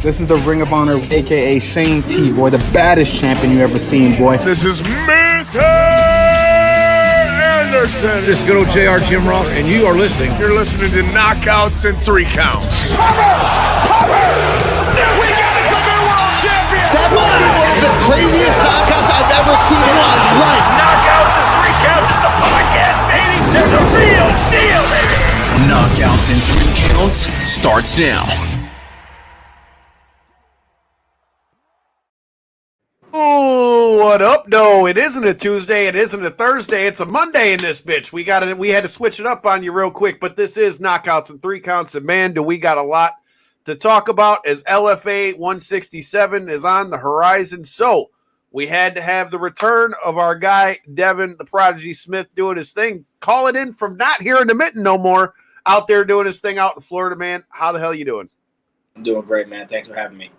This is the Ring of Honor, a.k.a. Shane T, boy, the baddest champion you ever seen, boy. This is Mr. Anderson. This is good old JR Jim Ross, and you are listening. You're listening to Knockouts and Three Counts. Cover! We got a new world champion! That might be one of the craziest knockouts I've ever seen in my life. Knockouts and Three Counts is the podcast, baby! It's the real deal, baby! Knockouts and Three Counts starts now. Oh, what up, though? It isn't a Tuesday, it isn't a Thursday, it's a Monday in this bitch. We had to switch it up on you real quick, but this is Knockouts and Three Counts, and man, do we got a lot to talk about as LFA 167 is on the horizon. So we had to have the return of our guy, Devin The Prodigy Smyth, doing his thing, calling in from not here in the mitten no more, out there doing his thing out in Florida, man. How the hell you doing? I'm doing great, man. Thanks for having me.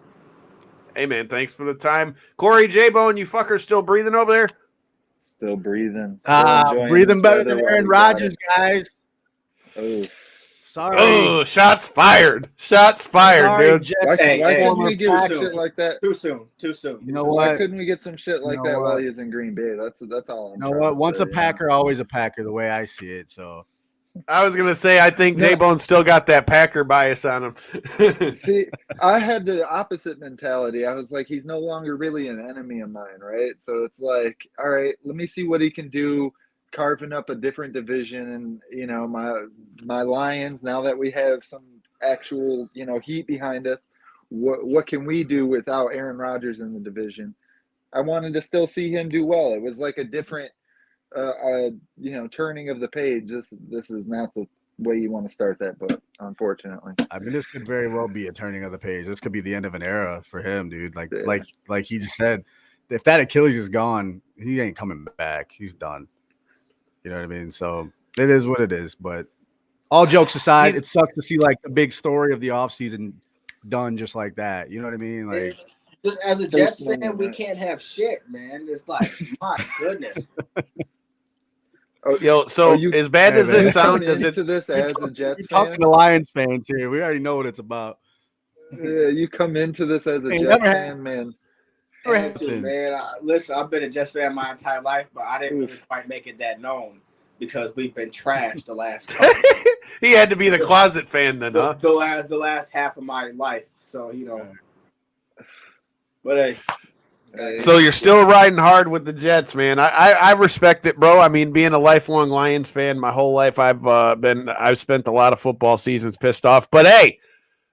Hey, man, thanks for the time. Corey J-Bone, you fuckers still breathing over there? Still breathing. Breathing better than Aaron Rodgers, guys. Oh. Sorry. Oh, shots fired. Shots fired, dude. Why couldn't we get shit like that? Too soon. You know Why what? couldn't we get some shit like that while he was in Green Bay? That's all. You know what? Once a Packer, always a Packer, the way I see it. So I was gonna say, I think J-Bone still got that Packer bias on him. See, I had the opposite mentality. I was like, he's no longer really an enemy of mine, right? So it's like, all right, let me see what he can do, carving up a different division, and my Lions. Now that we have some actual heat behind us, what can we do without Aaron Rodgers in the division? I wanted to still see him do well. It was like a different. Turning of the page. This is not the way you want to start that, but unfortunately, I mean, this could very well be a turning of the page. This could be the end of an era for him, dude. Like he just said, if that Achilles is gone, he ain't coming back. He's done. You know what I mean? So it is what it is. But all jokes aside, it sucks to see like the big story of the offseason done just like that. You know what I mean? Like. As a Jets fan, we can't have shit, man. It's like, my goodness. Yo, so as bad as this sounds, does it to this as a Jets fan? Talking to Lions fans here, we already know what it's about. Yeah, you come into this as a Jets fan, man. Man, listen, I've been a Jets fan my entire life, but I didn't really quite make it that known because we've been trashed the last. He had to be the closet fan then, huh? The last half of my life, so But hey. So you're still riding hard with the Jets, man. I respect it, bro. I mean, being a lifelong Lions fan my whole life, I've spent a lot of football seasons pissed off. But hey,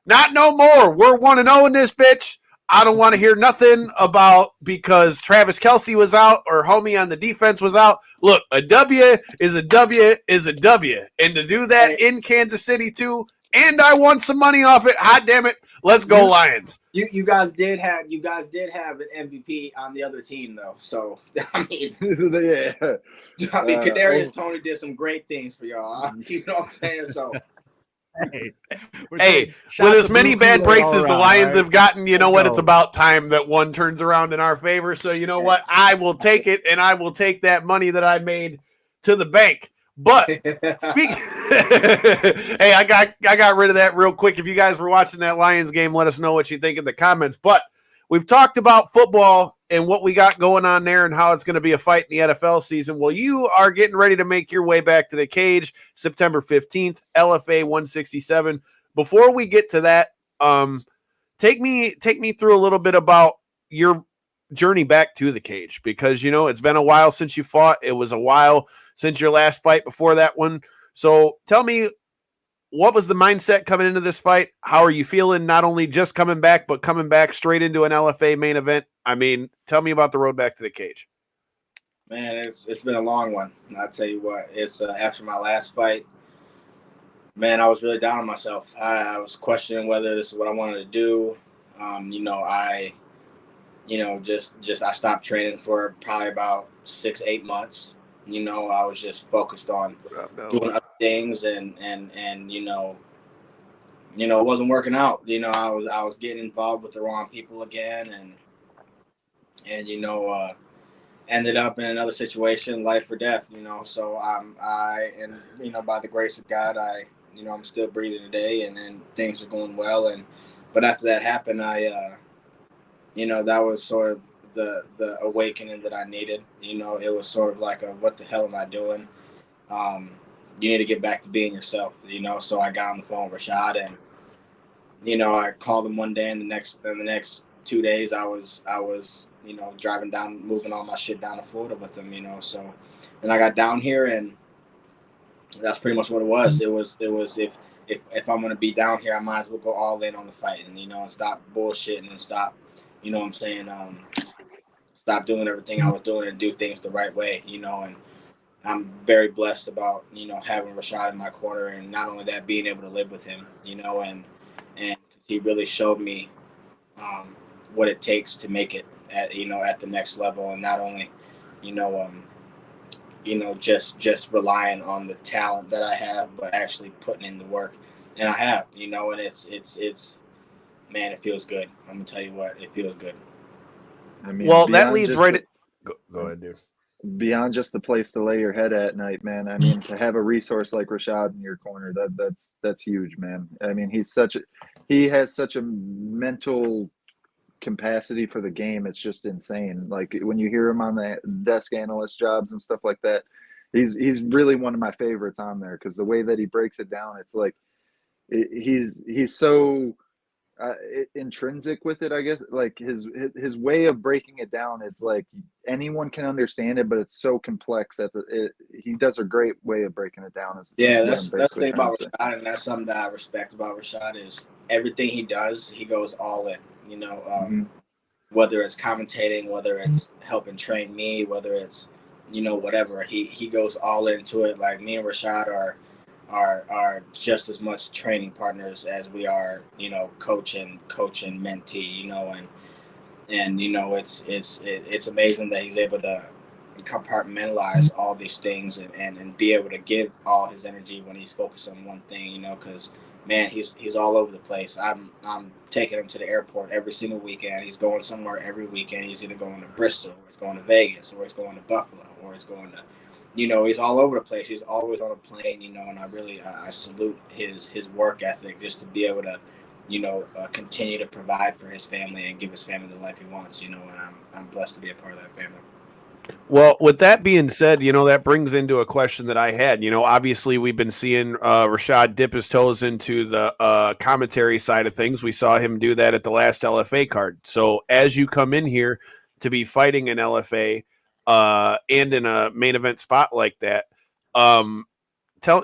not no more. We're 1-0 in this bitch. I don't want to hear nothing about because Travis Kelce was out or homie on the defense was out. Look, a W is a W is a W. And to do that in Kansas City too, and I won some money off it. Hot damn it. Let's go Lions. You guys did have an MVP on the other team though. So I mean, Kadarius Toney did some great things for y'all. You know what I'm saying? So hey, with as many bad breaks as the Lions have gotten, you know what? It's about time that one turns around in our favor. So you know what? I will take it, and I will take that money that I made to the bank. But hey, I got rid of that real quick. If you guys were watching that Lions game, let us know what you think in the comments. But we've talked about football and what we got going on there and how it's going to be a fight in the NFL season. Well, you are getting ready to make your way back to the cage September 15th, LFA 167. Before we get to that, take me through a little bit about your journey back to the cage because, it's been a while since you fought. It was a while since your last fight before that one. So tell me, what was the mindset coming into this fight? How are you feeling not only just coming back, but coming back straight into an LFA main event? I mean, tell me about the road back to the cage. Man, it's been a long one. I'll tell you what, it's after my last fight, man, I was really down on myself. I was questioning whether this is what I wanted to do. I stopped training for probably about 6-8 months. I was just focused on doing other things and it wasn't working out. I was getting involved with the wrong people again and ended up in another situation, life or death, So by the grace of God, I'm still breathing today and things are going well. And But after that happened, that was sort of the awakening that I needed. It was sort of like what the hell am I doing? You need to get back to being yourself, So I got on the phone with Rashad, and I called him one day, and the next 2 days I was driving down, moving all my shit down to Florida with him, So, and I got down here, and that's pretty much what it was. It was if I'm gonna be down here, I might as well go all in on the fighting, and stop bullshitting and stop, what I'm saying, stop doing everything I was doing and do things the right way, and I'm very blessed about, having Rashad in my corner, and not only that, being able to live with him, and he really showed me what it takes to make it at the next level, and not only, just relying on the talent that I have, but actually putting in the work, and I have, and it's man, it feels good. I'm gonna tell you what, it feels good. I mean, well, that leads right. Go ahead, dude. Beyond just the place to lay your head at night, man. I mean, to have a resource like Rashad in your corner, that's huge, man. I mean, he has such a mental capacity for the game. It's just insane. Like when you hear him on the desk analyst jobs and stuff like that, he's really one of my favorites on there, because the way that he breaks it down, it's like he's so intrinsic with it, I guess. Like his way of breaking it down is like anyone can understand it, but it's so complex that he does a great way of breaking it down. That's the thing about Rashad, and that's something that I respect about Rashad, is everything he does, he goes all in. Whether it's commentating, whether it's helping train me, whether it's whatever, he goes all into it. Like me and Rashad are just as much training partners as we are, coach and mentee, and it's amazing that he's able to compartmentalize all these things and be able to give all his energy when he's focused on one thing, because man, he's all over the place. I'm taking him to the airport every single weekend. He's going somewhere every weekend. He's either going to Bristol, or he's going to Vegas, or he's going to Buffalo, or he's going to, he's all over the place. He's always on a plane, and I salute his work ethic, just to be able to, continue to provide for his family and give his family the life he wants, and I'm blessed to be a part of that family. Well, with that being said, that brings into a question that I had. Obviously we've been seeing Rashad dip his toes into the commentary side of things. We saw him do that at the last LFA card. So as you come in here to be fighting an LFA and in a main event spot like that,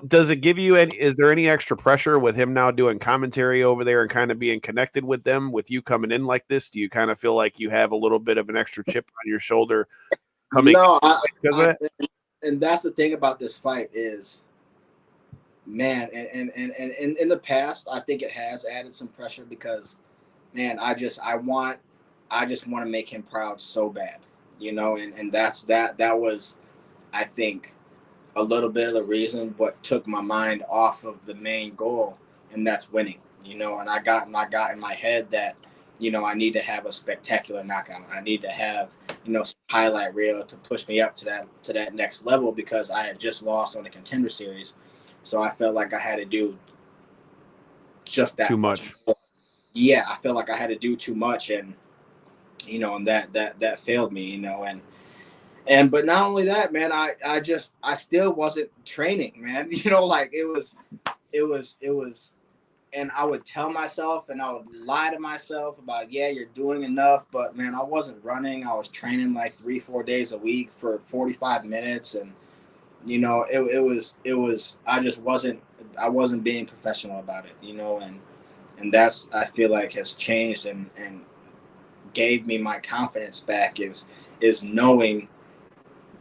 does it give you is there any extra pressure with him now doing commentary over there and kind of being connected with them, with you coming in like this? Do you kind of feel like you have a little bit of an extra chip on your shoulder? No, and that's the thing about this fight is, man, and in the past, I think it has added some pressure, because, man, I just want to make him proud so bad, and that was, I think, a little bit of the reason what took my mind off of the main goal, and that's winning, and I got in my head that, I need to have a spectacular knockout. I need to have, some highlight reel to push me up to that next level, because I had just lost on the Contender Series. So I felt like I had to do just that. Too much. Yeah, I felt like I had to do too much, and, and that failed me, but not only that, man, I still wasn't training, man. Like it was, and I would tell myself, and I would lie to myself about, yeah, you're doing enough, but man, I wasn't running. I was training like 3-4 days a week for 45 minutes, and it was I wasn't being professional about it, and that's, I feel like, has changed and gave me my confidence back, is knowing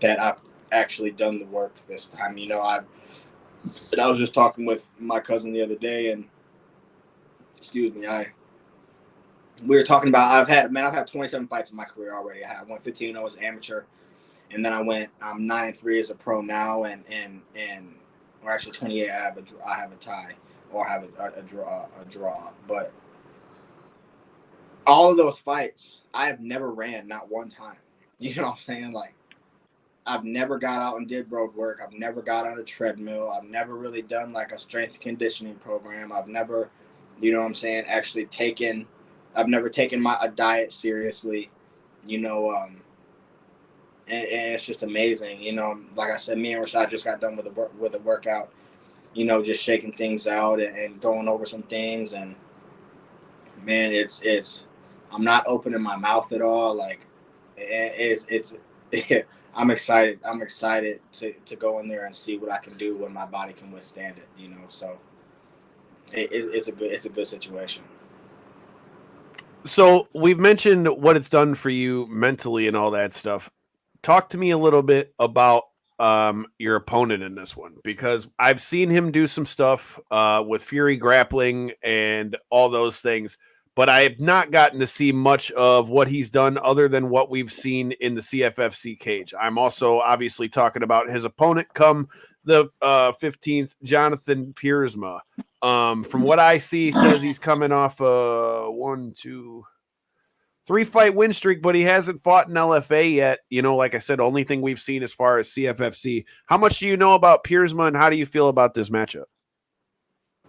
that I've actually done the work this time. I was just talking with my cousin the other day, and excuse me, we were talking about, I've had 27 fights in my career already. I went 15-0 as an amateur, and then I'm 9-3 as a pro now, and or actually 28. I have a tie, or I have a draw. But all of those fights, I have never ran, not one time. You know what I'm saying? Like, I've never got out and did road work. I've never got on a treadmill. I've never really done like a strength conditioning program. I've never, You know what I'm saying? Actually I've never taken a diet seriously, you know, and it's just amazing. You know, like I said, me and Rashad just got done with a workout, you know, just shaking things out and going over some things. And man, I'm not opening my mouth at all. Like it's I'm excited. I'm excited to go in there and see what I can do when my body can withstand it, you know? So it's a good situation. So we've mentioned what it's done for you mentally and all that stuff. Talk to me a little bit about your opponent in this one, because I've seen him do some stuff with Fury grappling and all those things, but I have not gotten to see much of what he's done other than what we've seen in the CFFC cage. I'm also obviously talking about his opponent come the 15th, Jonathan Piersma. From what I see, says he's coming off a 3-fight win streak, but he hasn't fought in LFA yet. You know, like I said, only thing we've seen as far as CFFC. How much do you know about Piersma, and how do you feel about this matchup?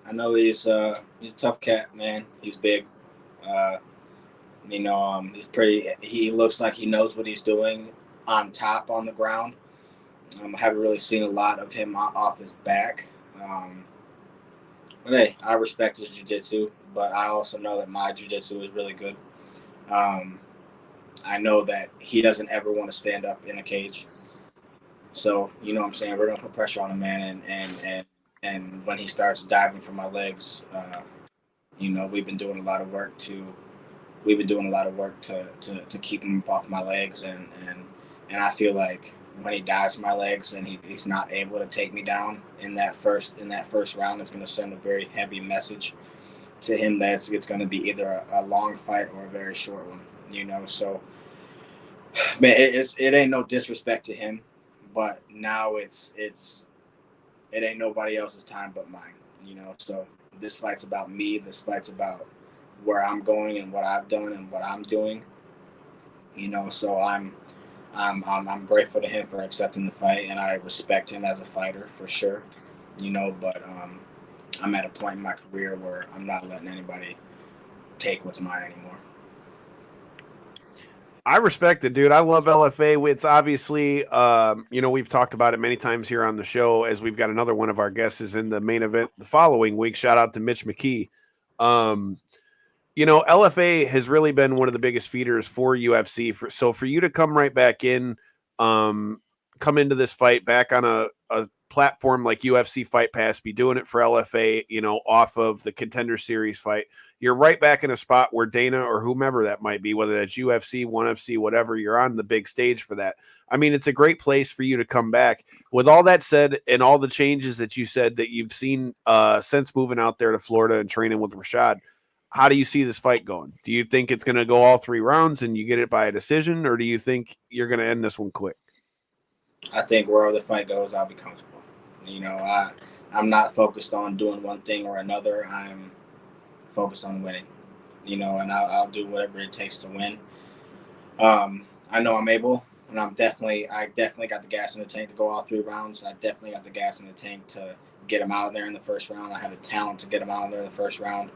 I know he's a tough cat, man. He's big. You know, he looks like he knows what he's doing on top, on the ground. I haven't really seen a lot of him off his back. But hey, I respect his jiu-jitsu, but I also know that my jiu-jitsu is really good. I know that he doesn't ever want to stand up in a cage. So, you know what I'm saying? We're going to put pressure on him, man. And when he starts diving for my legs, you know, we've been doing a lot of work to keep him off my legs. And I feel like when he dives for my legs and he's not able to take me down in that first round, it's going to send a very heavy message to him that it's going to be either a long fight or a very short one, you know. So, man, it ain't no disrespect to him, but now it ain't nobody else's time but mine, you know. So this fight's about me. This fight's about where I'm going and what I've done and what I'm doing, you know. So I'm grateful to him for accepting the fight, and I respect him as a fighter for sure, you know. But I'm at a point in my career where I'm not letting anybody take what's mine anymore. I respect it, dude. I love LFA. It's obviously, you know, we've talked about it many times here on the show, as we've got another one of our guests is in the main event the following week. Shout out to Mitch McKee. You know, LFA has really been one of the biggest feeders for UFC. So for you to come right back in, come into this fight back on a platform like UFC Fight Pass, be doing it for LFA, you know, off of the Contender Series fight, you're right back in a spot where Dana or whomever that might be, whether that's UFC, ONE FC, whatever, you're on the big stage for that. I mean, it's a great place for you to come back. With all that said, and all the changes that you said that you've seen since moving out there to Florida and training with Rashad, how do you see this fight going? Do you think it's going to go all 3 rounds and you get it by a decision, or do you think you're going to end this one quick? I think wherever the fight goes, I'll be comfortable. You know, I'm not focused on doing one thing or another. I'm focused on winning, you know, and I'll do whatever it takes to win. I know I'm able, and I definitely got the gas in the tank to go all 3 rounds. I definitely got the gas in the tank to get him out of there in the first round. I have the talent to get him out of there in the first round.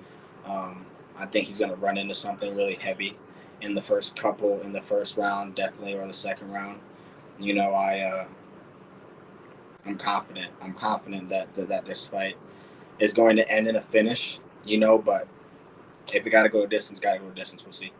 I think he's going to run into something really heavy in the first round, definitely, or the second round. You know, I'm confident. I'm confident that this fight is going to end in a finish, you know, but if we got to go a distance, We'll see.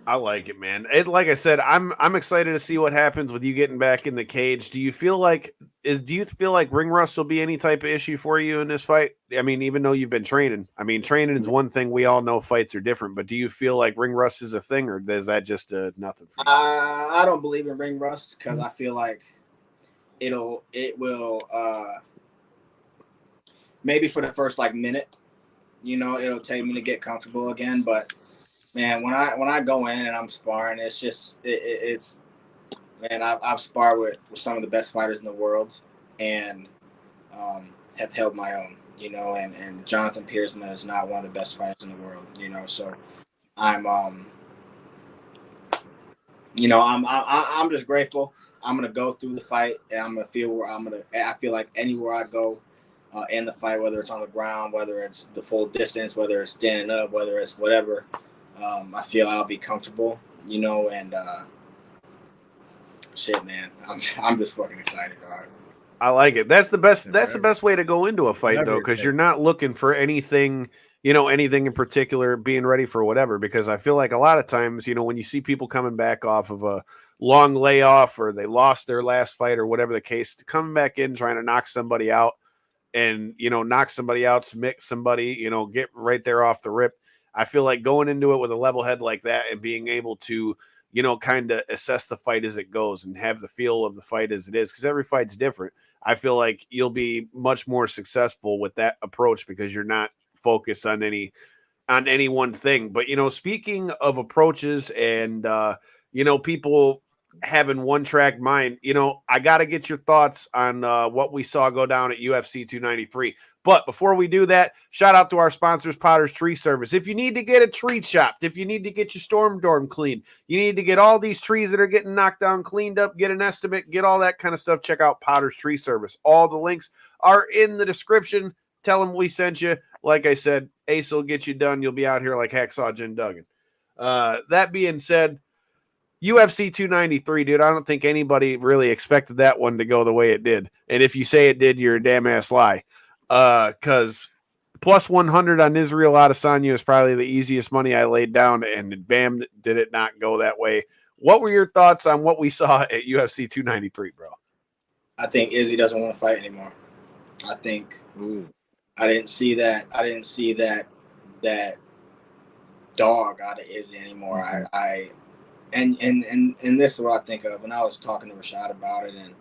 I like it, man. Like I said, I'm excited to see what happens with you getting back in the cage. Do you feel like ring rust will be any type of issue for you in this fight? I mean, even though you've been training, training is one thing. We all know fights are different, but do you feel like ring rust is a thing, or is that just nothing for you? I don't believe in ring rust because I feel like it will maybe for the first minute, you know, it'll take me to get comfortable again, but man, when I go in and I'm sparring, it's just it's man, I've sparred with some of the best fighters in the world and have held my own, you know, and Jonathan Piersma is not one of the best fighters in the world, you know, so I'm you know, I'm just grateful. I'm gonna go through the fight and I'm gonna feel I feel like anywhere I go, in the fight, whether it's on the ground, whether it's the full distance, whether it's standing up, whether it's whatever. I feel I'll be comfortable, you know, and shit, man, I'm just fucking excited, dog. I like it. That's the best. That's the best way to go into a fight, though, because you're not looking for anything, you know, anything in particular, being ready for whatever. Because I feel like a lot of times, you know, when you see people coming back off of a long layoff or they lost their last fight or whatever the case, coming back in trying to knock somebody out and, you know, knock somebody out, submit somebody, you know, get right there off the rip. I feel like going into it with a level head like that and being able to, you know, kind of assess the fight as it goes and have the feel of the fight as it is, because every fight's different. I feel like you'll be much more successful with that approach because you're not focused on any one thing. But, you know, speaking of approaches and, you know, people having one track mind, you know, I got to get your thoughts on what we saw go down at UFC 293. But before we do that, shout out to our sponsors, Potter's Tree Service. If you need to get a tree chopped, if you need to get your storm dorm cleaned, you need to get all these trees that are getting knocked down cleaned up, get an estimate, get all that kind of stuff, check out Potter's Tree Service. All the links are in the description. Tell them we sent you. Like I said, Ace will get you done. You'll be out here like Hacksaw Jim Duggan. That being said, UFC 293, dude, I don't think anybody really expected that one to go the way it did. And if you say it did, you're a damn ass lie. Because plus 100 on Israel Adesanya is probably the easiest money I laid down, and bam, did it not go that way. What were your thoughts on what we saw at UFC 293, bro? I think Izzy doesn't want to fight anymore. I think I didn't see that dog out of Izzy anymore. And this is what I think of when I was talking to Rashad about it. And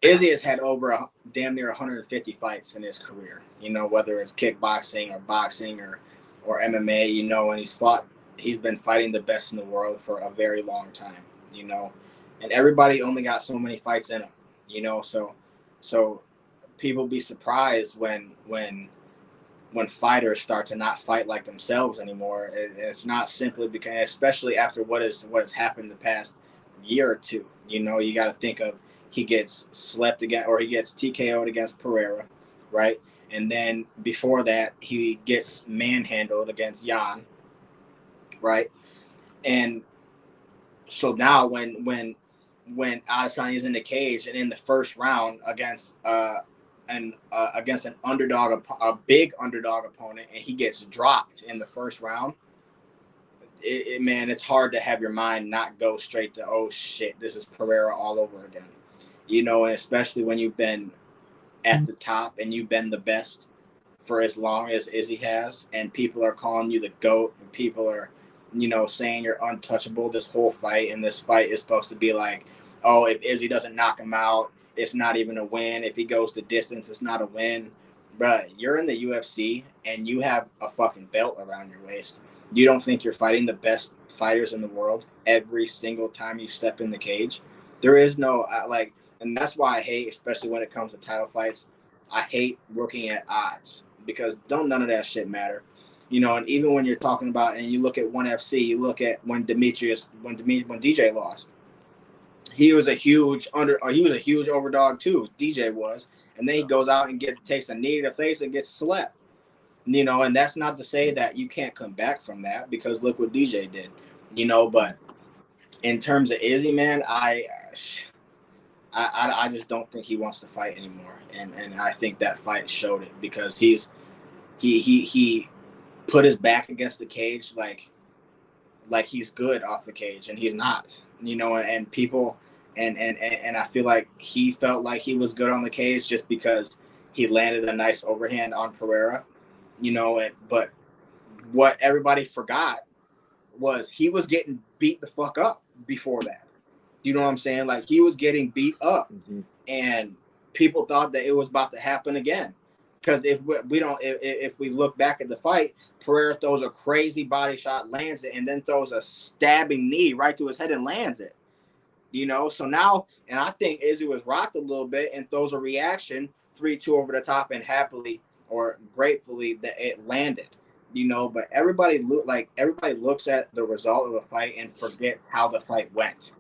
Izzy has had over damn near 150 fights in his career, you know, whether it's kickboxing or boxing or MMA, you know, and he's been fighting the best in the world for a very long time, you know, and everybody only got so many fights in them, you know, so people be surprised when fighters start to not fight like themselves anymore. It's not simply because, especially after what has happened the past year or two, you know, you got to think of, he gets slept again, or he gets TKO'd against Pereira, right? And then before that, he gets manhandled against Jan, right? And so now when Adesanya is in the cage and in the first round against an underdog, a big underdog opponent, and he gets dropped in the first round, man, it's hard to have your mind not go straight to, oh shit, this is Pereira all over again. You know, and especially when you've been at the top and you've been the best for as long as Izzy has, and people are calling you the GOAT, and people are, you know, saying you're untouchable this whole fight, and this fight is supposed to be like, oh, if Izzy doesn't knock him out, it's not even a win. If he goes the distance, it's not a win. Bruh, you're in the UFC, and you have a fucking belt around your waist. You don't think you're fighting the best fighters in the world every single time you step in the cage? There is no, and that's why I hate, especially when it comes to title fights, I hate looking at odds, because none of that shit matter. You know, and even when you're talking about, and you look at ONE FC, you look at when DJ lost, he was a huge overdog too. DJ was, and then he goes out and takes a knee to the face and gets slept. You know, and that's not to say that you can't come back from that, because look what DJ did. You know, but in terms of Izzy, man, I just don't think he wants to fight anymore, and I think that fight showed it, because he put his back against the cage like he's good off the cage, and he's not, you know, and people and I feel like he felt like he was good on the cage just because he landed a nice overhand on Pereira, you know, but what everybody forgot was he was getting beat the fuck up before that. You know what I'm saying? Like, he was getting beat up, and people thought that it was about to happen again. Because if we look back at the fight, Pereira throws a crazy body shot, lands it, and then throws a stabbing knee right to his head and lands it. You know, so now, and I think Izzy was rocked a little bit and throws a reaction 3-2 over the top, and happily or gratefully that it landed. You know, but everybody looks at the result of a fight and forgets how the fight went.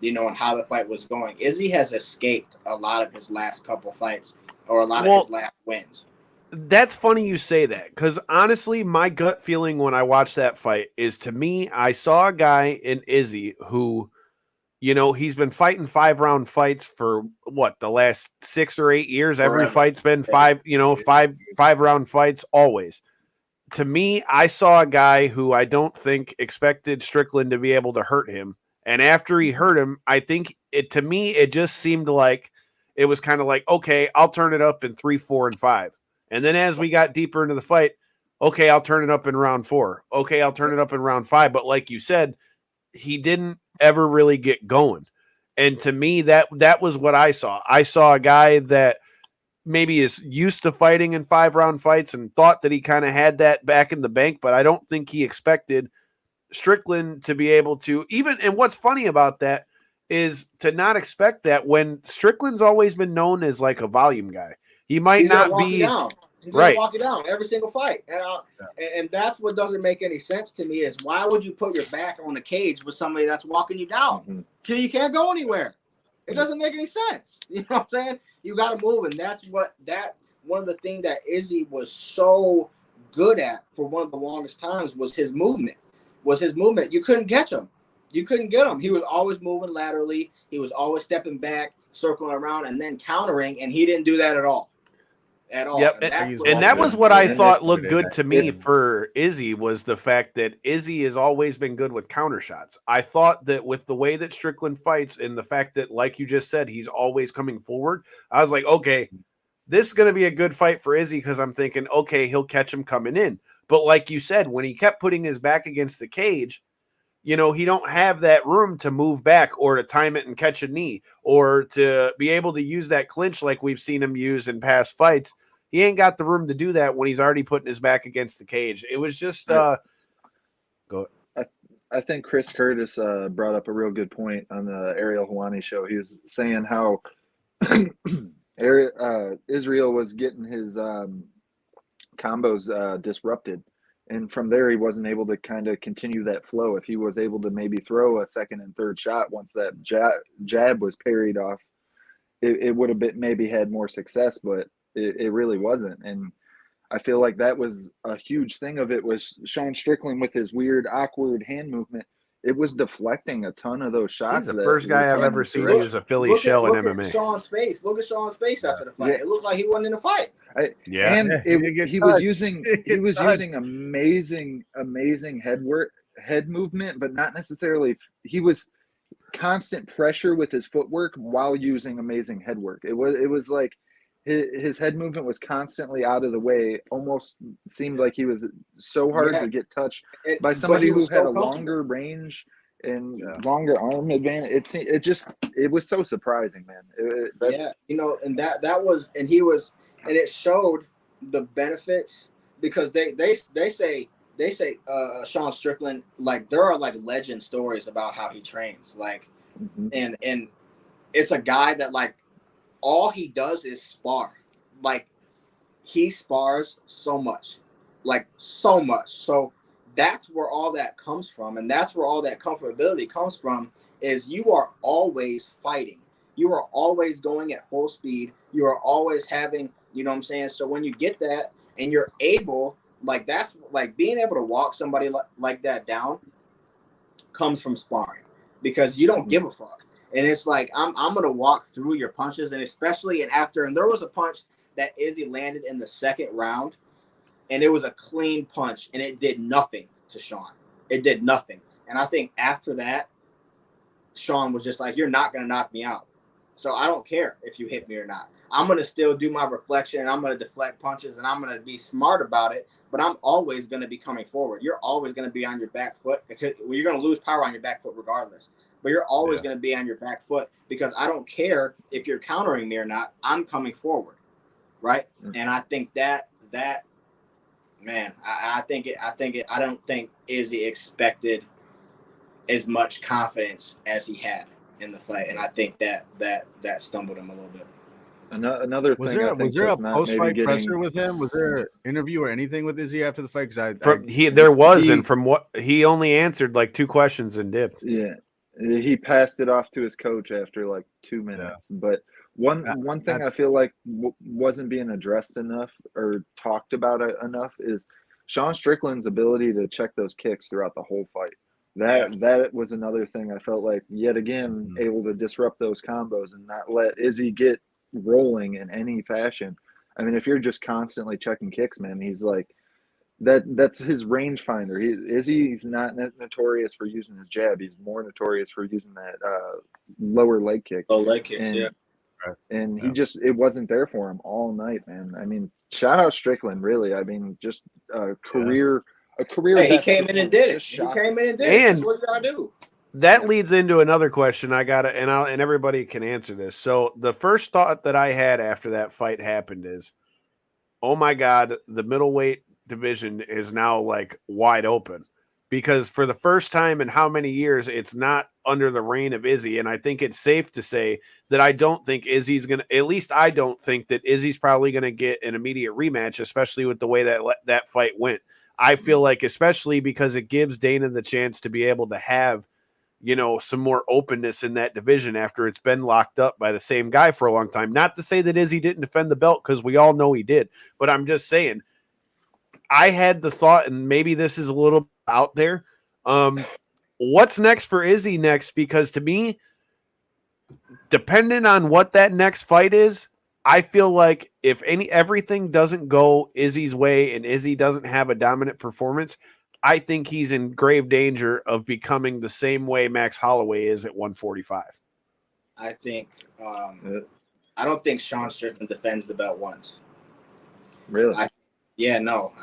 you know, and how the fight was going. Izzy has escaped a lot of his last couple fights or a lot of his last wins. That's funny you say that, because honestly, my gut feeling when I watched that fight is, to me, I saw a guy in Izzy who, you know, he's been fighting 5-round fights for what, the last 6 or 8 years. Every fight's been 5-round fights always. To me, I saw a guy who I don't think expected Strickland to be able to hurt him. And after he hurt him, I think to me, it just seemed like it was kind of like, okay, I'll turn it up in 3, 4, and 5. And then as we got deeper into the fight, okay, I'll turn it up in round 4. Okay, I'll turn it up in round 5. But like you said, he didn't ever really get going. And to me, that was what I saw. I saw a guy that maybe is used to fighting in 5-round fights and thought that he kind of had that back in the bank, but I don't think he expected Strickland to be able to even. And what's funny about that is to not expect that when Strickland's always been known as like a volume guy. He might not be He's gonna walk you down every single fight, and that's what doesn't make any sense to me. Is why would you put your back on the cage with somebody that's walking you down? You can't go anywhere. It doesn't make any sense. You know what I'm saying? You got to move, and that's one of the things that Izzy was so good at for one of the longest times was his movement. You couldn't catch him. You couldn't get him. He was always moving laterally. He was always stepping back, circling around, and then countering, and he didn't do that at all. Yep, and that was what I thought looked good to me for Izzy, was the fact that Izzy has always been good with counter shots. I thought that with the way that Strickland fights and the fact that, like you just said, he's always coming forward, I was like, okay, this is going to be a good fight for Izzy, because I'm thinking, okay, he'll catch him coming in. But like you said, when he kept putting his back against the cage, you know, he don't have that room to move back or to time it and catch a knee or to be able to use that clinch like we've seen him use in past fights. He ain't got the room to do that when he's already putting his back against the cage. It was just go. I think Chris Curtis brought up a real good point on the Ariel Helwani show. He was saying how Israel was getting his combos disrupted. And from there, he wasn't able to kind of continue that flow. If he was able to maybe throw a second and third shot once that jab was parried off, it would have been maybe had more success, but it really wasn't. And I feel like that was a huge thing of it was Sean Strickland with his weird, awkward hand movement. It was deflecting a ton of those shots. He's the first guy I've ever seen use a Philly shell in MMA. Look at Sean's face. Look at Sean's face after the fight. Yeah. It looked like he wasn't in a fight. He was using amazing head movement, but not necessarily. He was constant pressure with his footwork while using amazing head work. It was like his head movement was constantly out of the way. Almost seemed like he was so hard to get touched by somebody who had a longer range and longer arm advantage. It was so surprising, man. You know, and that was, and he was, and it showed the benefits, because they say Sean Strickland, like, there are like legend stories about how he trains, like, and it's a guy that, like, all he does is spar. Like, he spars so much. So that's where all that comes from. And that's where all that comfortability comes from, is you are always fighting. You are always going at full speed. You are always having, you know what I'm saying? So when you get that and you're able, like, that's like being able to walk somebody like that down comes from sparring, because you don't give a fuck. And it's like, I'm going to walk through your punches. And especially and there was a punch that Izzy landed in the second round, and it was a clean punch, and it did nothing to Sean. It did nothing. And I think after that, Sean was just like, you're not going to knock me out. So I don't care if you hit me or not. I'm going to still do my reflection, and I'm going to deflect punches, and I'm going to be smart about it. But I'm always going to be coming forward. You're always going to be on your back foot, because you're going to lose power on your back foot regardless. But you're always going to be on your back foot, because I don't care if you're countering me or not. I'm coming forward, right? And I think that man, I don't think Izzy expected as much confidence as he had in the fight, and I think that stumbled him a little bit. Another was thing, there a post-fight presser with him? Was there an interview or anything with Izzy after the fight? There was, and from what he only answered like 2 questions and dipped. Yeah. He passed it off to his coach after like 2 minutes. Yeah. But one thing I feel like wasn't being addressed enough or talked about enough is Sean Strickland's ability to check those kicks throughout the whole fight. That was another thing I felt like, yet again, able to disrupt those combos and not let Izzy get rolling in any fashion. I mean, if you're just constantly checking kicks, man, he's like that's his rangefinder. Izzy's not notorious for using his jab. He's more notorious for using that lower leg kick. Low leg kicks, And he just, it wasn't there for him all night, man. I mean, shout out Strickland, really. I mean, just a career. Hey, he came in and did it. He came in and did it. That's what you gotta do. That leads into another question I got, and everybody can answer this. So the first thought that I had after that fight happened is, oh my God, the middleweight division is now like wide open, because for the first time in how many years it's not under the reign of Izzy. And I think it's safe to say that I don't think Izzy's going to, at least I don't think that Izzy's probably going to get an immediate rematch, especially with the way that fight went. I feel like, especially because it gives Dana the chance to be able to have, you know, some more openness in that division after it's been locked up by the same guy for a long time. Not to say that Izzy didn't defend the belt, because we all know he did, but I'm just saying, I had the thought, and maybe this is a little out there, what's next for Izzy next? Because to me, depending on what that next fight is, I feel like if everything doesn't go Izzy's way and Izzy doesn't have a dominant performance, I think he's in grave danger of becoming the same way Max Holloway is at 145. I think I don't think Sean Strickland defends the belt once. Really? I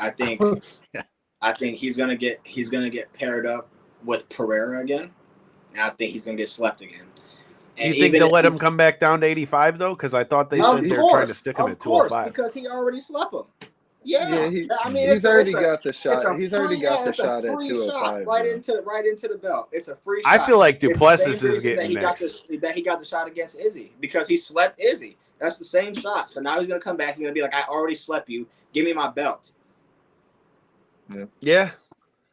think I think he's gonna get paired up with Pereira again, and I think he's gonna get slept again. And you think they'll let him come back down to 85 though? Because I thought they said they're trying to stick him at 205. Because he already slept him. Yeah, I mean, he's already got the shot. He's already got the shot at 205. Right into the belt. It's a free shot. I feel like Duplessis is getting next. That he got the shot against Izzy because he slept Izzy. That's the same shot. So now he's gonna come back. He's gonna be like, I already slept you. Give me my belt. Yeah.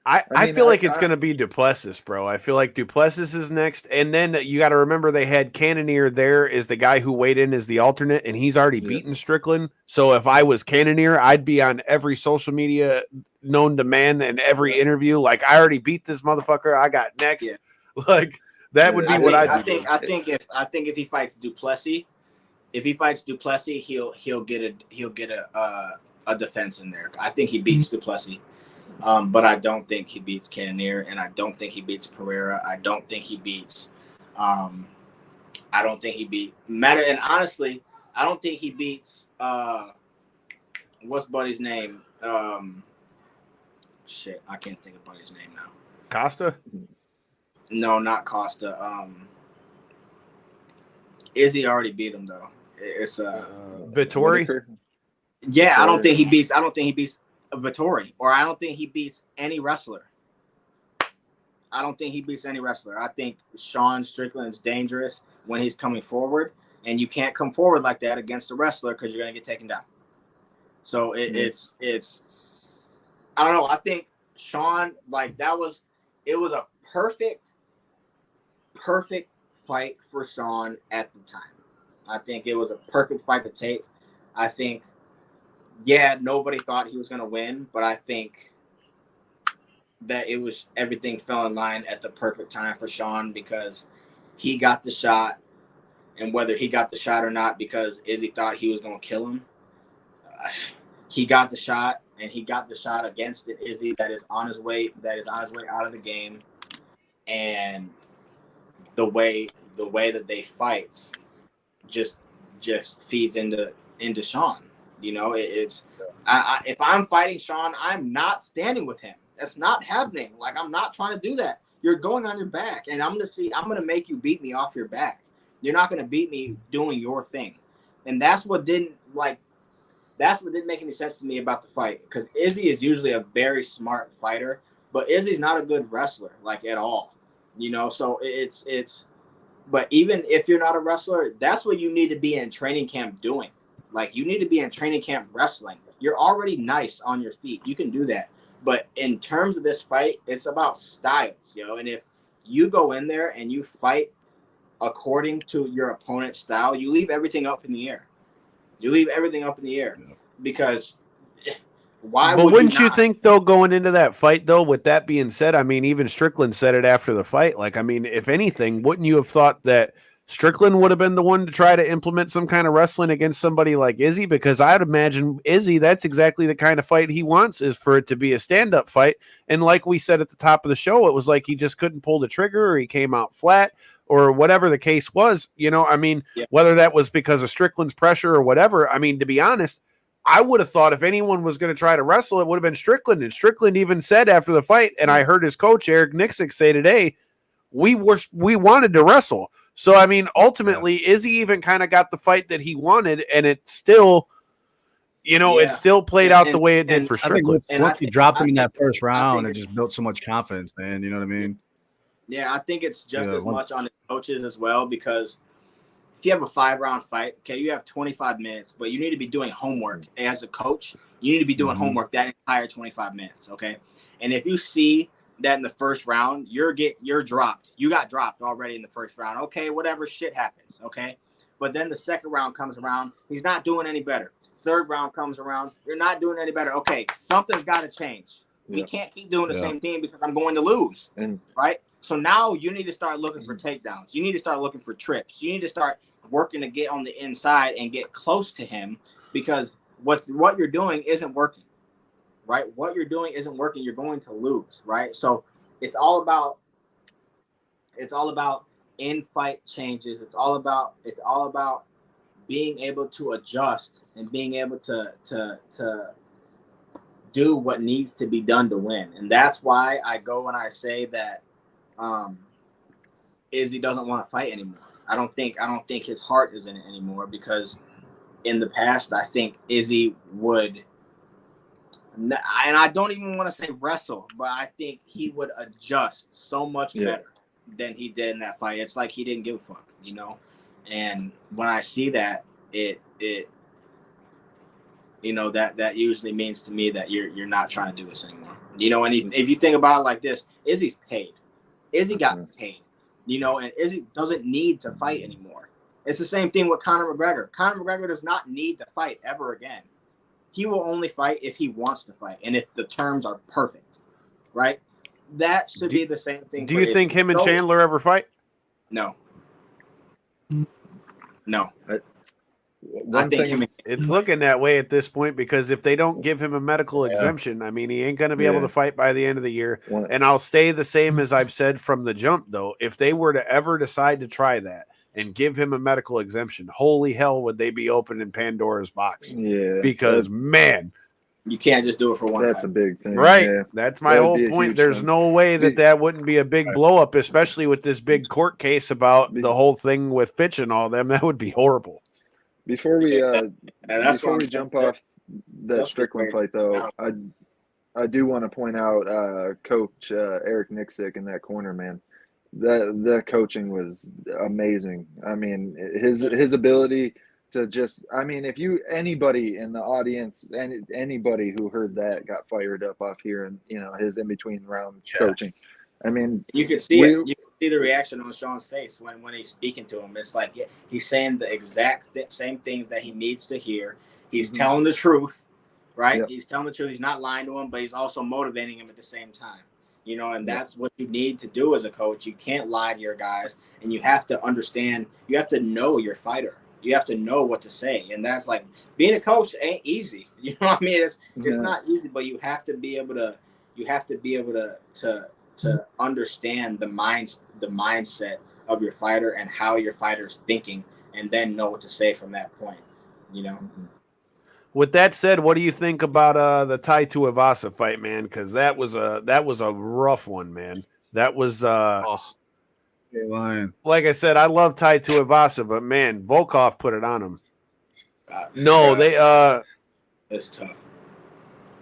I feel like it's going to be Duplessis, bro. I feel like Duplessis is next. And then you got to remember they had Cannonier there as the guy who weighed in as the alternate, and he's already beaten Strickland. So if I was Cannonier, I'd be on every social media known to man and every interview. Like, I already beat this motherfucker. I got next. Yeah. Like, that would be what I think. I think if he fights Duplessis, he'll get a defense in there. I think he beats Duplessis. But I don't think he beats Cannonier, and I don't think he beats Pereira. I don't think he beats Matter. And honestly, I don't think he beats what's Buddy's name? Shit, I can't think of Buddy's name now. Costa? No, not Costa. Izzy already beat him though. It's Vittori? Yeah, I don't think he beats Vittori, or I don't think he beats any wrestler. I think Sean Strickland's dangerous when he's coming forward, and you can't come forward like that against a wrestler because you're going to get taken down. So it's I don't know. I think Sean, like, it was a perfect fight for Sean at the time. I think it was a perfect fight to take. I think, nobody thought he was going to win, but I think that everything fell in line at the perfect time for Sean because he got the shot, and whether he got the shot or not because Izzy thought he was going to kill him, he got the shot, and he got the shot against Izzy that is on his way out of the game, and the way that they fight just feeds into Sean. You know, if I'm fighting Sean, I'm not standing with him. That's not happening. Like, I'm not trying to do that. You're going on your back, and I'm gonna make you beat me off your back. You're not gonna beat me doing your thing, and that's what didn't make any sense to me about the fight. Because Izzy is usually a very smart fighter, but Izzy's not a good wrestler, like, at all. You know, so it's. But even if you're not a wrestler, that's what you need to be in training camp doing. Like, you need to be in training camp wrestling. You're already nice on your feet. You can do that. But in terms of this fight, it's about styles, and if you go in there and you fight according to your opponent's style. You leave everything up in the air. Because why? But wouldn't you not? think, though, going into that fight, though, with that being said, I mean, even Strickland said it after the fight. Like, I mean, if anything, wouldn't you have thought that Strickland would have been the one to try to implement some kind of wrestling against somebody like Izzy? Because I'd imagine Izzy, that's exactly the kind of fight he wants, is for it to be a stand-up fight. And like we said at the top of the show, it was like he just couldn't pull the trigger, or he came out flat, or whatever the case was. You know, I mean, whether that was because of Strickland's pressure or whatever, I mean, to be honest, I would have thought if anyone was going to try to wrestle, it would have been Strickland. And Strickland even said after the fight, and I heard his coach, Eric Nixick, say today, we wanted to wrestle. So, I mean, ultimately, Izzy even kind of got the fight that he wanted, and it still, you know, it still played out the way it did for Strickland. I think once he dropped him in that first round, it just built so much confidence, man. You know what I mean? Yeah, I think it's just as much on the coaches as well, because if you have a 5-round fight, okay, you have 25 minutes, but you need to be doing homework as a coach. You need to be doing homework that entire 25 minutes, okay? And if you see that in the first round, you're dropped. You got dropped already in the first round. Okay, whatever, shit happens, okay? But then the second round comes around, he's not doing any better. Third round comes around, you're not doing any better. Okay, something's got to change. We can't keep doing the same thing because I'm going to lose, right? So now you need to start looking for takedowns. You need to start looking for trips. You need to start working to get on the inside and get close to him, because what you're doing isn't working, right? What you're doing isn't working. You're going to lose, right? So it's all about in-fight changes. It's all about being able to adjust and being able to do what needs to be done to win. And that's why I go and I say that Izzy doesn't want to fight anymore. I don't think his heart is in it anymore, because in the past, I think Izzy would, and I don't even want to say wrestle, but I think he would adjust so much better than he did in that fight. It's like he didn't give a fuck, you know? And when I see that, it you know, that usually means to me that you're not trying to do this anymore. You know, and if you think about it like this, Izzy's paid. Izzy got paid. You know, and Izzy doesn't need to fight anymore. It's the same thing with Conor McGregor. Conor McGregor does not need to fight ever again. He will only fight if he wants to fight and if the terms are perfect, right? That should be the same thing. Do you think him and Chandler ever fight? No. It's looking that way at this point, because if they don't give him a medical exemption, I mean, he ain't going to be able to fight by the end of the year. And I'll stay the same as I've said from the jump, though. If they were to ever decide to try that and give him a medical exemption, holy hell, would they be opening Pandora's box? Yeah. Because, man, you can't just do it for one. That's a big thing. Right. Yeah. That's my whole point. There's no way that wouldn't be a big blow up, especially with this big court case about the whole thing with Fitch and all them. That would be horrible. Before we jump off that Strickland fight, though, I do want to point out Coach Eric Nixick in that corner, man. The coaching was amazing. I mean, his ability to just, I mean, if anybody in the audience, anybody who heard that got fired up off here, and you know, his in between round coaching. I mean, you can see it. You can see the reaction on Sean's face when he's speaking to him. It's like he's saying the exact same things that he needs to hear. He's telling the truth, right? Yep. He's telling the truth. He's not lying to him, but he's also motivating him at the same time. You know, and that's what you need to do as a coach. You can't lie to your guys, and you have to understand. You have to know your fighter. You have to know what to say, and that's like being a coach ain't easy. You know what I mean? It's not easy, but you have to be able to. You have to be able to understand the mindset of your fighter and how your fighter's thinking, and then know what to say from that point. You know. With that said, what do you think about the Tai Tuivasa fight, man? Because that was a rough one, man. That was like I said, I love Tai Tuivasa, but man, Volkov put it on him. It's tough.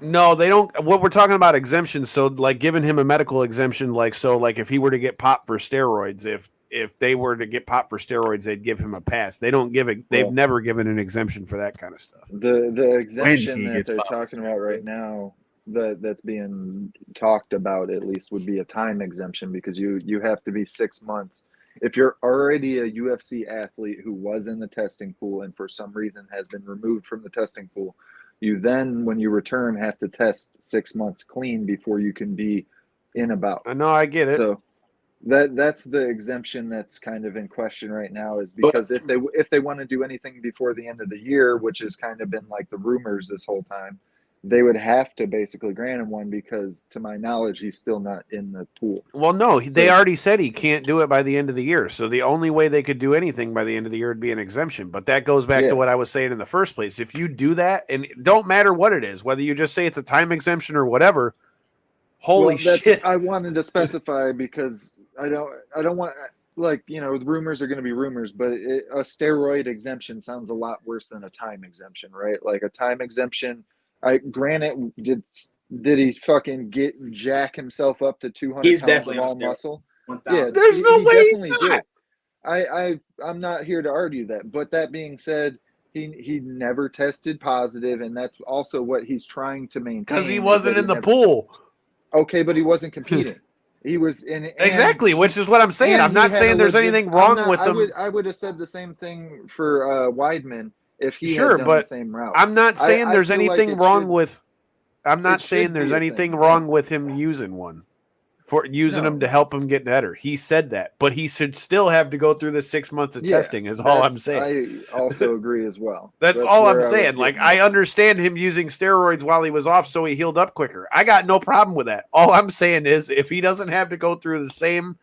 No, they don't. What we're talking about exemptions, so like giving him a medical exemption, like if he were to get popped for steroids, if they were to get popped for steroids, they'd give him a pass. They don't give it. They've never given an exemption for that kind of stuff. The exemption that they're talking about right now that's being talked about at least would be a time exemption, because you have to be 6 months. If you're already a UFC athlete who was in the testing pool and for some reason has been removed from the testing pool, you then, when you return, have to test 6 months clean before you can be in a bout. I know, I get it. So that's the exemption that's kind of in question right now, is because if they want to do anything before the end of the year, which has kind of been like the rumors this whole time, they would have to basically grant him one, because to my knowledge, he's still not in the pool. Well, no, they already said he can't do it by the end of the year. So the only way they could do anything by the end of the year would be an exemption. But that goes back to what I was saying in the first place. If you do that, and it don't matter what it is, whether you just say it's a time exemption or whatever, holy shit. I wanted to specify, because I don't want, like, you know, the rumors are going to be rumors, but a steroid exemption sounds a lot worse than a time exemption, right? Like a time exemption, granted, did he fucking jack himself up to 200 pounds of all muscle? Yeah, there's no way he definitely did. I'm not here to argue that, but that being said, he never tested positive, and that's also what he's trying to maintain. Because he wasn't in the pool. Okay, but he wasn't competing. He was in exactly, which is what I'm saying. I'm not saying there's anything wrong with him. I would have said the same thing for Weidman if he had done the same route. I'm not saying there's anything wrong with. I'm not saying there's anything wrong with him using one, for using them to help him get better. He said that, but he should still have to go through the 6 months of testing. Is all I'm saying. I also agree as well. That's all I'm saying. Like, I understand him using steroids while he was off, so he healed up quicker. I got no problem with that. All I'm saying is, if he doesn't have to go through the same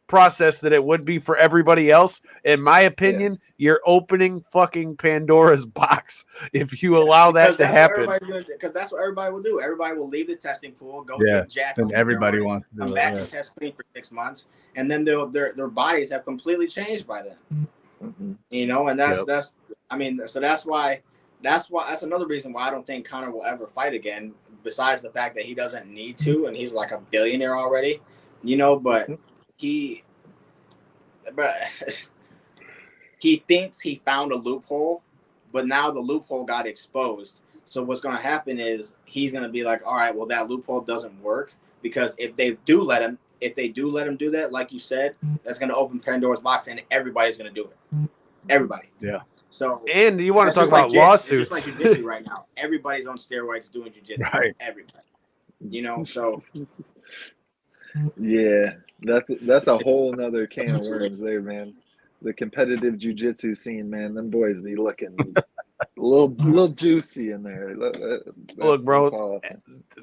process that it would be for everybody else, in my opinion, you're opening fucking Pandora's box if you allow that to happen. Because that's what everybody will do. Everybody will leave the testing pool, go get jacked, and everybody wants to come back and test clean for 6 months, and then their bodies have completely changed by then. Mm-hmm. You know, and that's I mean, so that's another reason why I don't think Conor will ever fight again. Besides the fact that he doesn't need to, and he's like a billionaire already, you know, but. He thinks he found a loophole, but now the loophole got exposed. So what's going to happen is he's going to be like, all right, well, that loophole doesn't work, because if they do let him do that, like you said, that's going to open Pandora's box, and everybody's going to do it. Everybody. Yeah. So and you want to talk about lawsuits? It's just like jiu-jitsu right now. Everybody's on steroids doing jiu-jitsu. Right. Everybody. You know, so. Yeah, that's a whole nother can of worms there, man. The competitive jiu-jitsu scene, man, them boys be looking a little juicy in there. Look, bro,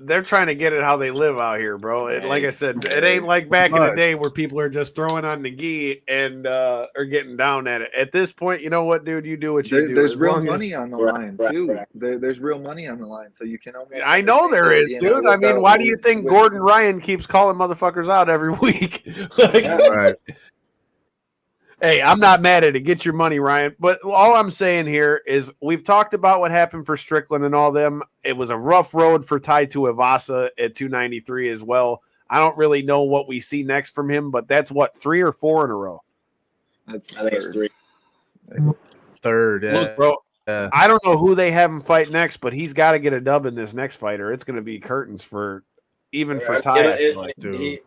they're trying to get it how they live out here, bro. Like I said, it ain't like back in the day where people are just throwing on the gi and are getting down at it. At this point, you know what, dude? You do what you do. There's real money on the line, too. There's real money on the line, so you can almost... I know there is, dude. I mean, why do you think Gordon Ryan keeps calling motherfuckers out every week? Right. Hey, I'm not mad at it. Get your money, Ryan. But all I'm saying here is we've talked about what happened for Strickland and all them. It was a rough road for Tai Tuivasa at 293 as well. I don't really know what we see next from him, but that's what, 3 or 4 in a row? I think it's 3. Third, yeah. Look, bro, I don't know who they have him fight next, but he's got to get a dub in this next fighter. It's going to be curtains for even for Tai.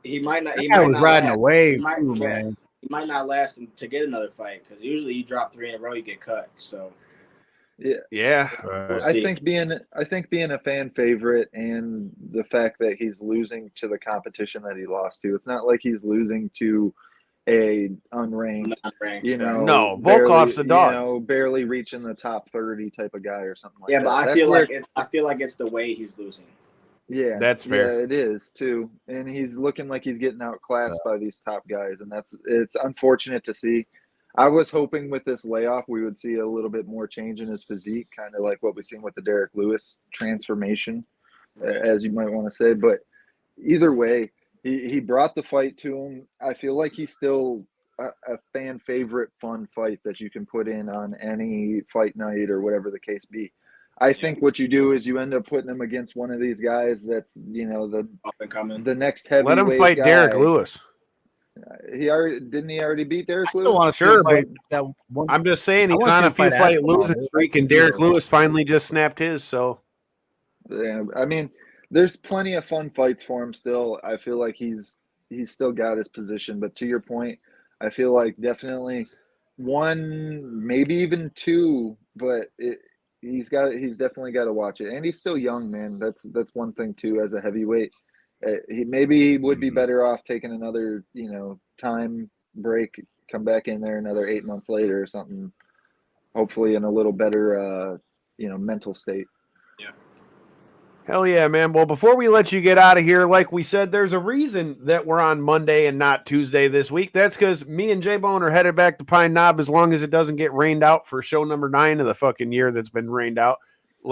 He might not. He was riding away, man. He might not last to get another fight, because usually you drop 3 in a row, you get cut. So, yeah. We'll I think being a fan favorite, and the fact that he's losing to the competition that he lost to, it's not like he's losing to a unranked, you know. No, Volkov's the dog. You know, barely reaching the top 30 type of guy or something like that. Yeah, but I feel like it's the way he's losing. Yeah, that's fair. Yeah, it is too, and he's looking like he's getting outclassed by these top guys, and it's unfortunate to see. I was hoping with this layoff we would see a little bit more change in his physique, kind of like what we've seen with the Derek Lewis transformation, as you might want to say. But either way, he brought the fight to him. I feel like he's still a fan favorite, fun fight that you can put in on any fight night or whatever the case be. I think what you do is you end up putting him against one of these guys that's, you know, the up and coming, the next heavyweight. Let him fight guy. Derek Lewis. He already beat Derek Lewis? I still want to sure, but I'm just saying he's on a few fight losing streak, and Derek Lewis finally just snapped his. So, yeah, I mean, there's plenty of fun fights for him still. I feel like he's still got his position. But to your point, I feel like definitely one, maybe even two. But he's definitely got to watch it, and he's still young, man. That's one thing too. As a heavyweight, he would be better off taking another time break, come back in there another 8 months later or something. Hopefully in a little better mental state. Yeah. Hell yeah, man. Well, before we let you get out of here, like we said, there's a reason that we're on Monday and not Tuesday this week. That's because me and J-Bone are headed back to Pine Knob as long as it doesn't get rained out for show number 9 of the fucking year that's been rained out.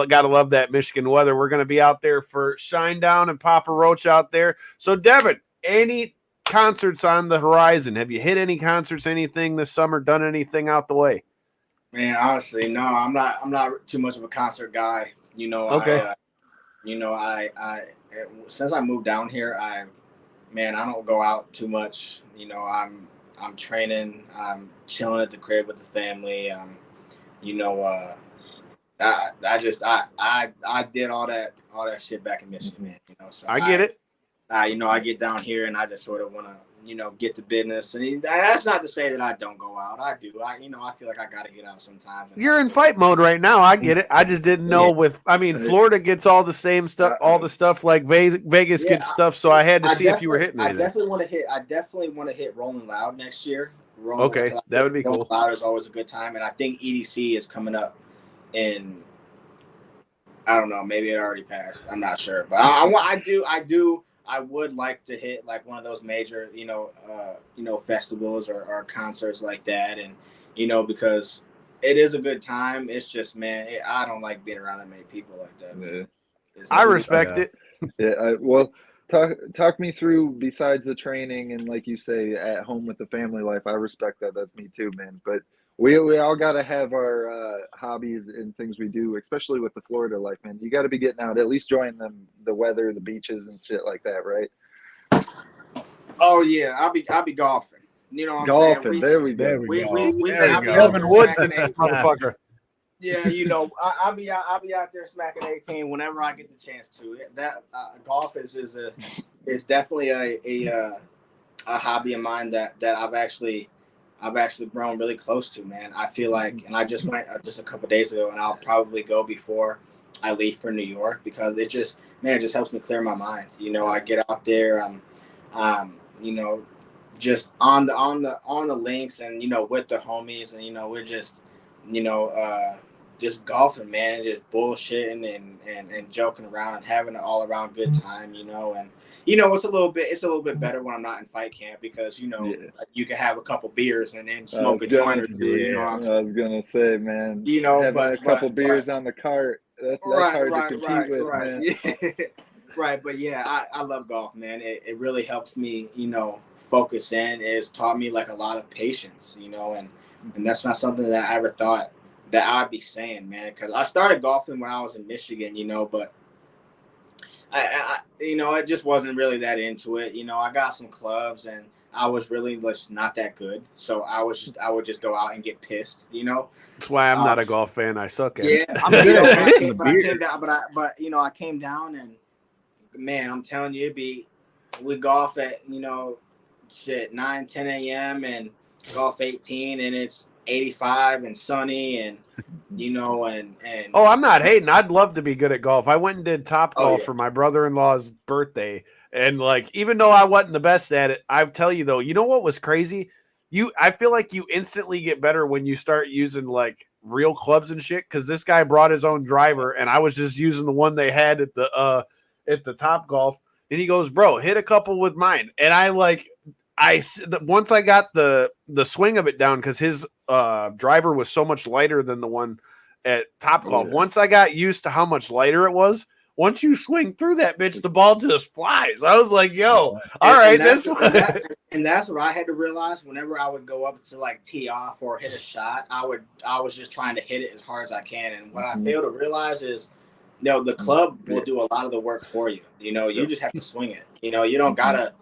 Gotta love that Michigan weather. We're going to be out there for Shinedown and Papa Roach out there. So, Devin, any concerts on the horizon? Have you hit any concerts, anything this summer, done anything out the way? Man, honestly, no, I'm not too much of a concert guy. Okay. I since I moved down here, I don't go out too much. I'm training, I'm chilling at the crib with the family. I did all that shit back in Michigan, man. So I get it. I get down here and I just sort of want to, get the business. And that's not to say that I don't go out. I do. I feel like I got to get out sometimes. You're in fight mode right now. I get it. I just didn't know Florida gets all the same stuff, all the stuff like Vegas gets stuff. So I had to see if you were hitting anything. I definitely want to hit Rolling Loud next year. Okay. That would be cool. Rolling Loud is always a good time. And I think EDC is coming up in, I don't know, maybe it already passed. I'm not sure, but I would like to hit like one of those major, festivals or concerts like that. And, because it is a good time. It's just, man, I don't like being around that many people like that. Yeah. I respect it. Yeah. Talk me through, besides the training and like you say, at home with the family life. I respect that. That's me too, man. But we all got to have our hobbies and things we do, especially with the Florida life, man. You got to be getting out, at least enjoying the weather, the beaches and shit like that, right? Oh yeah, I'll be golfing. You know what I'm saying? There we go. We Devin Woods and this motherfucker. Yeah, I'll be out there smacking 18 whenever I get the chance to. That golf is definitely a hobby of mine that I've actually grown really close to, man. I feel like, and I just went just a couple of days ago, and I'll probably go before I leave for New York because it just helps me clear my mind. I get out there, just on the links and with the homies, and we're just golfing, man, just bullshitting and joking around and having an all around good time, and it's a little bit better when I'm not in fight camp because you can have a couple beers and then smoke a joint or two. I was gonna say, man, having a couple beers on the cart, that's hard to compete with, man. Right, but yeah, I love golf, man. It really helps me, focus in. It's taught me like a lot of patience, and that's not something that I ever thought that I'd be saying, man, because I started golfing when I was in Michigan, but I just wasn't really that into it. I got some clubs and I was really just not that good. So I would just go out and get pissed, That's why I'm not a golf fan. I suck at it. Yeah, I came down and, man, I'm telling you, we golf at, 9, 10 a.m. and golf 18 and it's 85 and sunny and oh, I'm not hating. I'd love to be good at golf. I went and did Top Golf for my brother-in-law's birthday, and like even though I wasn't the best at it, I tell you though, you know what was crazy? I feel like you instantly get better when you start using like real clubs and shit, because this guy brought his own driver and I was just using the one they had at the Top Golf, and he goes, bro, hit a couple with mine. And once I got the swing of it down, because his driver was so much lighter than the one at Top Golf. Once I got used to how much lighter it was, once you swing through that bitch, the ball just flies. I was like, yo, all right. And that's what I had to realize whenever I would go up to like tee off or hit a shot, I was just trying to hit it as hard as I can. And what I failed to realize is, the club will do a lot of the work for you. You just have to swing it. You don't gotta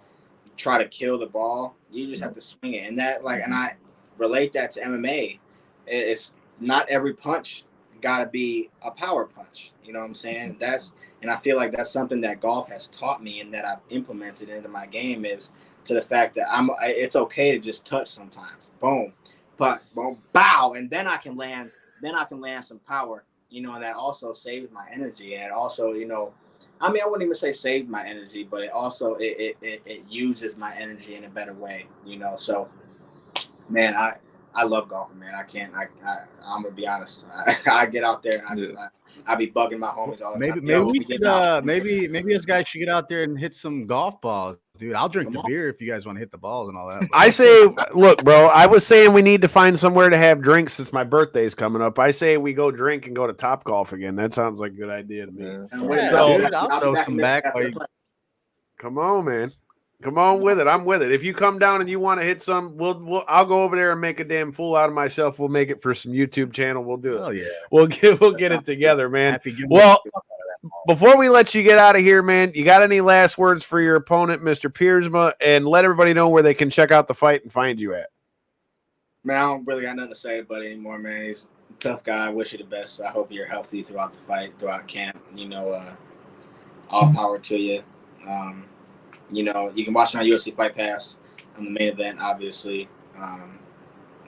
try to kill the ball. You just have to swing it. And I relate that to MMA. It's not every punch got to be a power punch. You know what I'm saying? And I feel like that's something that golf has taught me and that I've implemented into my game, is to the fact that it's okay to just touch sometimes. Boom, putt, boom, bow, and then I can land some power, you know, and that also saves my energy. And it also, you know, I mean, I wouldn't even say saved my energy, but it also it uses my energy in a better way, you know. So, man, I love golfing, man. I'm gonna be honest. I get out there and I be bugging my homies all the time. Maybe this guy should get out there and hit some golf balls, dude. I'll drink the beer if you guys want to hit the balls and all that. I say, look, bro, I was saying we need to find somewhere to have drinks since my birthday's coming up. I say we go drink and go to Top Golf again. That sounds like a good idea to me. Dude, I'll throw some back. Come on, man. Come on with it. I'm with it. If you come down and you want to hit some, I'll go over there and make a damn fool out of myself. We'll make it for some YouTube channel. We'll do it. Oh yeah. We'll get it together, man. Well, before we let you get out of here, man, you got any last words for your opponent, Mr. Piersma, and let everybody know where they can check out the fight and find you at? Man, I don't really got nothing to say about it anymore, man. He's a tough guy. I wish you the best. I hope you're healthy throughout the fight, throughout camp. You know, all power to you. You know, you can watch it on UFC Fight Pass on the main event, obviously.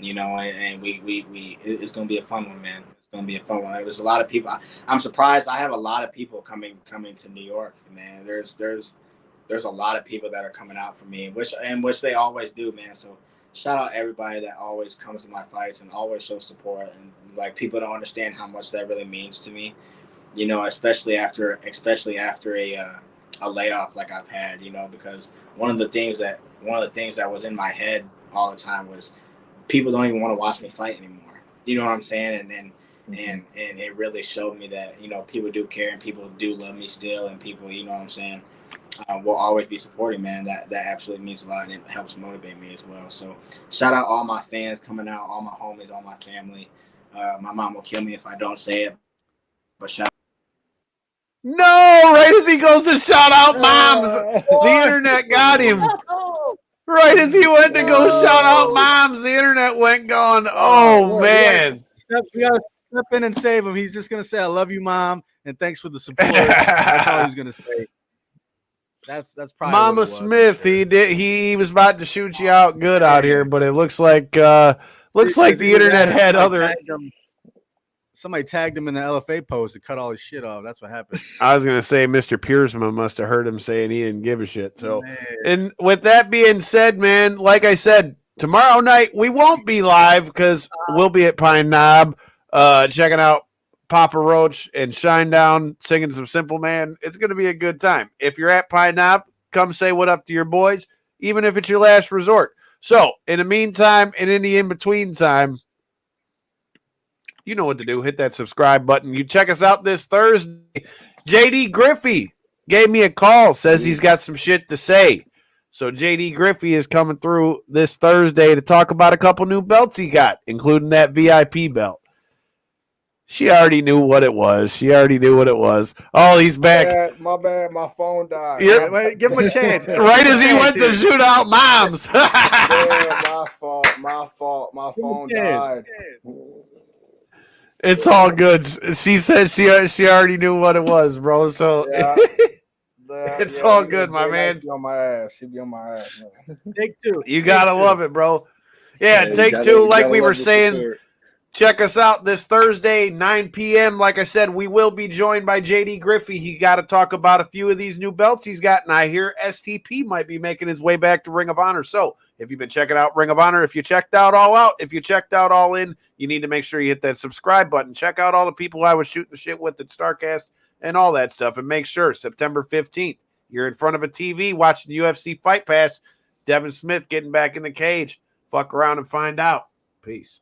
You know, and it's gonna be a fun one, man. It's gonna be a fun one. There's a lot of people. I'm surprised. I have a lot of people coming to New York, man. There's a lot of people that are coming out for me, which they always do, man. So shout out everybody that always comes to my fights and always shows support. And like, people don't understand how much that really means to me. You know, especially after a layoff like I've had, you know, because one of the things that was in my head all the time was people don't even want to watch me fight anymore. You know what I'm saying? And it really showed me that, you know, people do care and people do love me still, and people, you know what I'm saying, will always be supporting, man. That absolutely means a lot, and it helps motivate me as well. So shout out all my fans coming out, all my homies, all my family. My mom will kill me if I don't say it, but shout out. No, right as he goes to shout out moms, the internet got him. Right as he went to go shout out moms, the internet went gone. Oh, man. We got to step in and save him. He's just going to say, I love you, Mom, and thanks for the support. That's all he's going to say. That's probably Mama Smith. He was about to shoot you out good out here, but it looks like the internet had other. Somebody tagged him in the LFA post to cut all his shit off. That's what happened. I was going to say Mr. Piersma must have heard him saying he didn't give a shit. So, and with that being said, man, like I said, tomorrow night we won't be live because we'll be at Pine Knob checking out Papa Roach and Shinedown singing some Simple Man. It's going to be a good time. If you're at Pine Knob, come say what up to your boys, even if it's your last resort. So, in the meantime and in the in-between time, you know what to do. Hit that subscribe button. You check us out this Thursday. JD Griffey gave me a call, says he's got some shit to say. So JD Griffey is coming through this Thursday to talk about a couple new belts he got, including that VIP belt. She already knew what it was. Oh, he's back. My bad. My phone died. Yep. Give him a chance. Right as he went to shoot out moms. Yeah, my fault. My phone died. It's all good. She said she already knew what it was, bro. So it's all good, my man. She be on my ass. Man. Take two. You gotta love it, bro. Yeah, take two. Like we were saying, check us out this Thursday, 9 p.m. Like I said, we will be joined by JD Griffey. He got to talk about a few of these new belts he's got, and I hear STP might be making his way back to Ring of Honor. So if you've been checking out Ring of Honor, if you checked out All Out, if you checked out All In, you need to make sure you hit that subscribe button. Check out all the people I was shooting the shit with at StarCast and all that stuff. And make sure September 15th, you're in front of a TV watching UFC Fight Pass. Devin Smyth getting back in the cage. Fuck around and find out. Peace.